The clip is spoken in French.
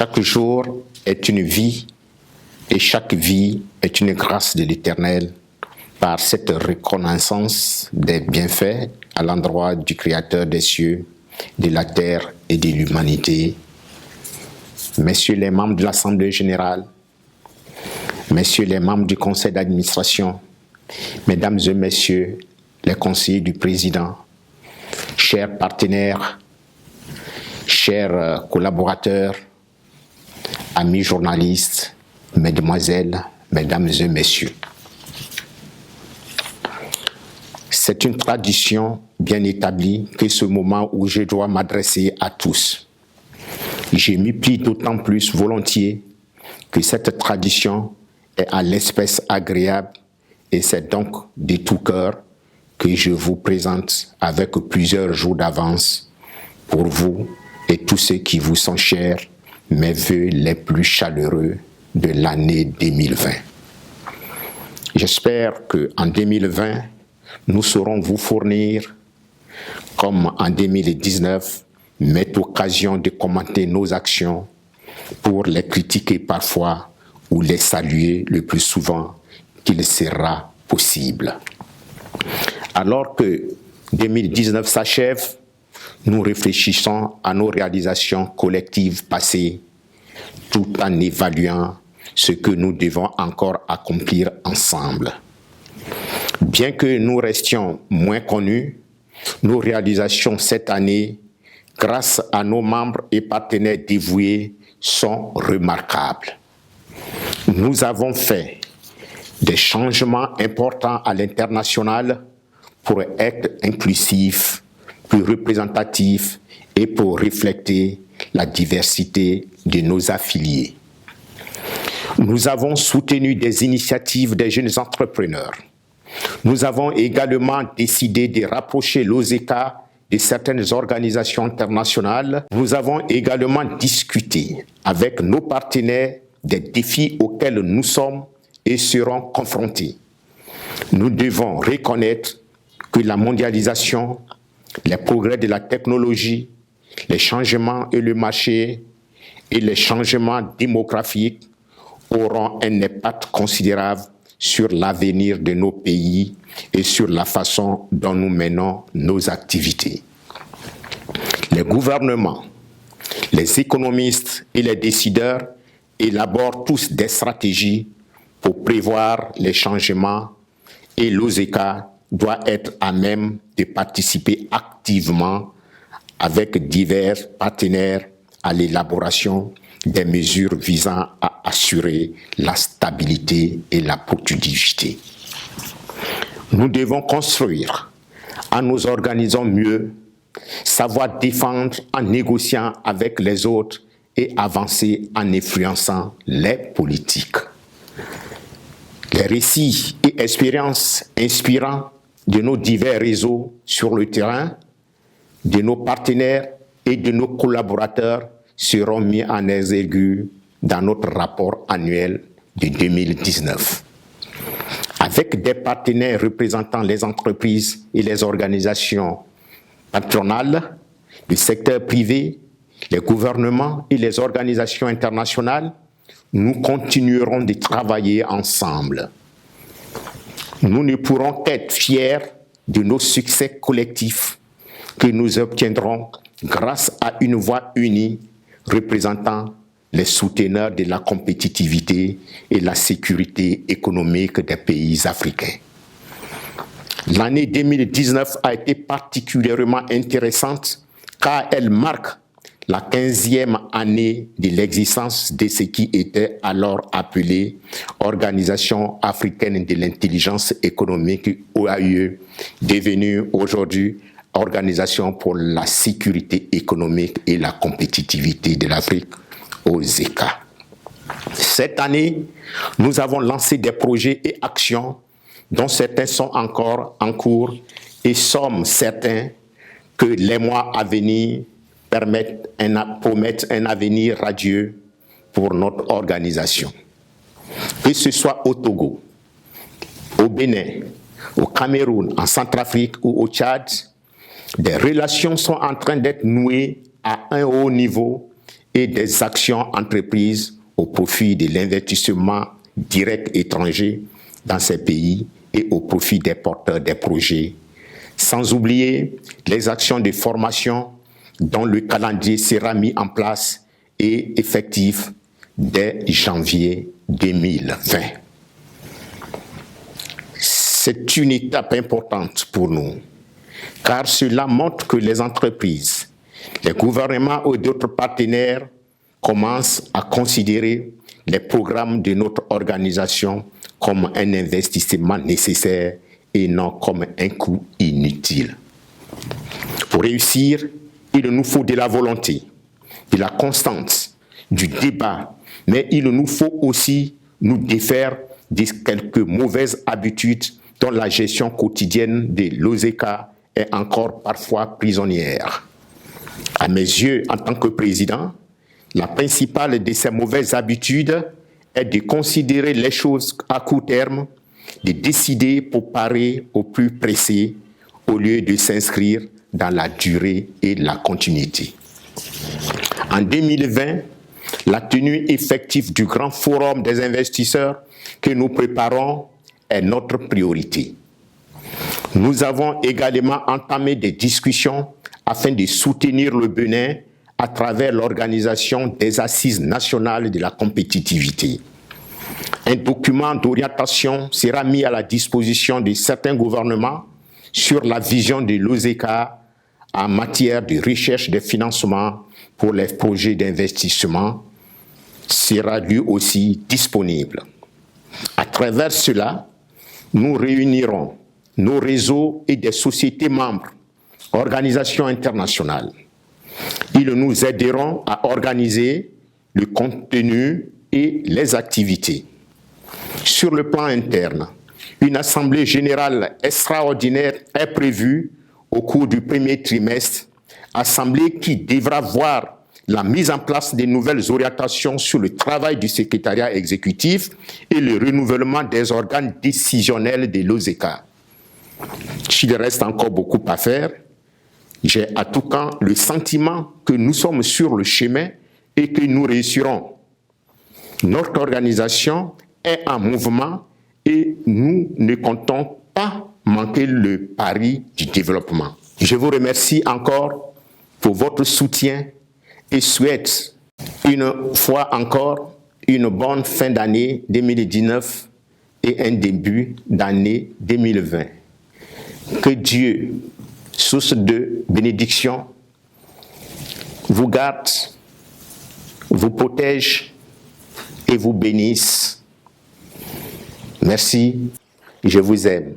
Chaque jour est une vie et chaque vie est une grâce de l'Éternel par cette reconnaissance des bienfaits à l'endroit du Créateur des cieux, de la terre et de l'humanité. Messieurs les membres de l'Assemblée générale, messieurs les membres du conseil d'administration, mesdames et messieurs les conseillers du président, chers partenaires, chers collaborateurs, amis journalistes, mesdemoiselles, mesdames et messieurs. C'est une tradition bien établie que ce moment où je dois m'adresser à tous. Je m'y plie d'autant plus volontiers que cette tradition est à l'espèce agréable et c'est donc de tout cœur que je vous présente avec plusieurs jours d'avance pour vous et tous ceux qui vous sont chers mes vœux les plus chaleureux de l'année 2020. J'espère qu'en 2020, nous saurons vous fournir, comme en 2019, cette occasion de commenter nos actions pour les critiquer parfois ou les saluer le plus souvent qu'il sera possible. Alors que 2019 s'achève, nous réfléchissons à nos réalisations collectives passées tout en évaluant ce que nous devons encore accomplir ensemble. Bien que nous restions moins connus, nos réalisations cette année, grâce à nos membres et partenaires dévoués, sont remarquables. Nous avons fait des changements importants à l'international pour être inclusifs, plus représentatifs et pour refléter la diversité de nos affiliés. Nous avons soutenu des initiatives des jeunes entrepreneurs. Nous avons également décidé de rapprocher l'OSECA de certaines organisations internationales. Nous avons également discuté avec nos partenaires des défis auxquels nous sommes et serons confrontés. Nous devons reconnaître que la mondialisation, les progrès de la technologie, les changements et le marché et les changements démographiques auront un impact considérable sur l'avenir de nos pays et sur la façon dont nous menons nos activités. Les gouvernements, les économistes et les décideurs élaborent tous des stratégies pour prévoir les changements et l'OSECA doit être à même de participer activement avec divers partenaires à l'élaboration des mesures visant à assurer la stabilité et la productivité. Nous devons construire en nous organisant mieux, savoir défendre en négociant avec les autres et avancer en influençant les politiques. Les récits et expériences inspirants de nos divers réseaux sur le terrain, de nos partenaires et de nos collaborateurs seront mis en exergue dans notre rapport annuel de 2019. Avec des partenaires représentant les entreprises et les organisations patronales, le secteur privé, les gouvernements et les organisations internationales, nous continuerons de travailler ensemble. Nous ne pourrons qu'être fiers de nos succès collectifs que nous obtiendrons grâce à une voix unie représentant les souteneurs de la compétitivité et la sécurité économique des pays africains. L'année 2019 a été particulièrement intéressante car elle marque la 15e année de l'existence de ce qui était alors appelé Organisation africaine de l'intelligence économique, OAIE, devenue aujourd'hui Organisation pour la sécurité économique et la compétitivité de l'Afrique, OSECA. Cette année, nous avons lancé des projets et actions dont certains sont encore en cours et sommes certains que les mois à venir promettent un avenir radieux pour notre organisation. Que ce soit au Togo, au Bénin, au Cameroun, en Centrafrique ou au Tchad, des relations sont en train d'être nouées à un haut niveau et des actions entreprises au profit de l'investissement direct étranger dans ces pays et au profit des porteurs des projets, sans oublier les actions de formation dont le calendrier sera mis en place et effectif dès janvier 2020. C'est une étape importante pour nous, car cela montre que les entreprises, les gouvernements ou d'autres partenaires commencent à considérer les programmes de notre organisation comme un investissement nécessaire et non comme un coût inutile. Pour réussir, il nous faut de la volonté, de la constance, du débat, mais il nous faut aussi nous défaire de quelques mauvaises habitudes dont la gestion quotidienne de l'OSECA est encore parfois prisonnière. À mes yeux, en tant que président, la principale de ces mauvaises habitudes est de considérer les choses à court terme, de décider pour parer au plus pressé, au lieu de s'inscrire dans la durée et la continuité. En 2020, la tenue effective du grand forum des investisseurs que nous préparons est notre priorité. Nous avons également entamé des discussions afin de soutenir le Bénin à travers l'organisation des Assises nationales de la compétitivité. Un document d'orientation sera mis à la disposition de certains gouvernements sur la vision de l'OSECA en matière de recherche de financement pour les projets d'investissement sera lui aussi disponible. À travers cela, nous réunirons nos réseaux et des sociétés membres, organisations internationales. Ils nous aideront à organiser le contenu et les activités. Sur le plan interne, une assemblée générale extraordinaire est prévue au cours du premier trimestre, assemblée qui devra voir la mise en place de nouvelles orientations sur le travail du secrétariat exécutif et le renouvellement des organes décisionnels de l'OSECA. S'il reste encore beaucoup à faire, j'ai à tout cas le sentiment que nous sommes sur le chemin et que nous réussirons. Notre organisation est en mouvement et nous ne comptons pas manquer le pari du développement. Je vous remercie encore pour votre soutien et souhaite une fois encore une bonne fin d'année 2019 et un début d'année 2020. Que Dieu, source de bénédiction, vous garde, vous protège et vous bénisse. Merci, je vous aime.